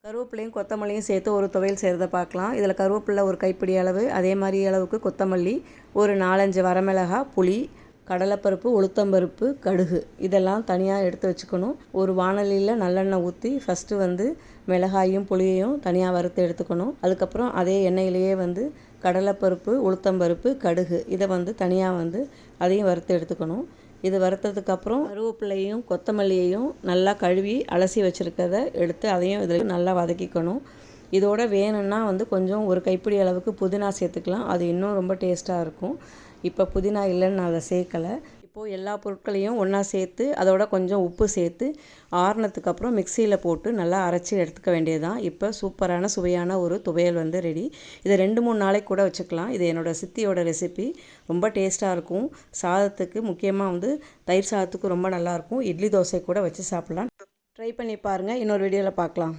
கருவேப்பிலையும் கொத்தமல்லியும் சேர்த்து ஒரு துவையல் செய்கிறத பார்க்கலாம். இதில் கருவேப்பிலை ஒரு கைப்பிடி அளவு, அதே மாதிரி அளவுக்கு கொத்தமல்லி, ஒரு 4-5 வரமிளகாய், புளி, கடலைப்பருப்பு, உளுத்தம்பருப்பு, கடுகு இதெல்லாம் தனியாக எடுத்து வச்சுக்கணும். ஒரு வாணலியில் நல்லெண்ணெய் ஊற்றி ஃபஸ்ட்டு மிளகாயும் புளியையும் தனியாக வறுத்து எடுத்துக்கணும். அதுக்கப்புறம் அதே எண்ணெயிலேயே கடலைப்பருப்பு, உளுத்தம்பருப்பு, கடுகு இதை தனியாக அதையும் வறுத்து எடுத்துக்கணும். இது வறுத்ததுக்கப்புறம் கருவேப்பிலையும் கொத்தமல்லியையும் நல்லா கழுவி அலசி வச்சுருக்கதை எடுத்து அதையும் இதில் நல்லா வதக்கிக்கணும். இதோட வேணும்னா கொஞ்சம் ஒரு கைப்பிடி அளவுக்கு புதினா சேர்த்துக்கலாம். அது இன்னும் ரொம்ப டேஸ்ட்டாக இருக்கும். இப்போ புதினா இல்லைன்னு நான் அதை சேர்க்கலை. இப்போது எல்லா பொருட்களையும் ஒன்றா சேர்த்து அதோட கொஞ்சம் உப்பு சேர்த்து ஆறுனதுக்கப்புறம் மிக்சியில் போட்டு நல்லா அரைச்சி எடுத்துக்க வேண்டியது தான். இப்போ சூப்பரான சுவையான ஒரு துவையல் ரெடி. இதை 2-3 நாளைக்கு கூட வச்சுக்கலாம். இது என்னோடய சித்தியோட ரெசிபி. ரொம்ப டேஸ்ட்டாக இருக்கும். சாதத்துக்கு முக்கியமாக தயிர் சாதத்துக்கு ரொம்ப நல்லாயிருக்கும். இட்லி தோசை கூட வச்சு சாப்பிட்லாம். ட்ரை பண்ணி பாருங்கள். இன்னொரு வீடியோவில் பார்க்கலாம்.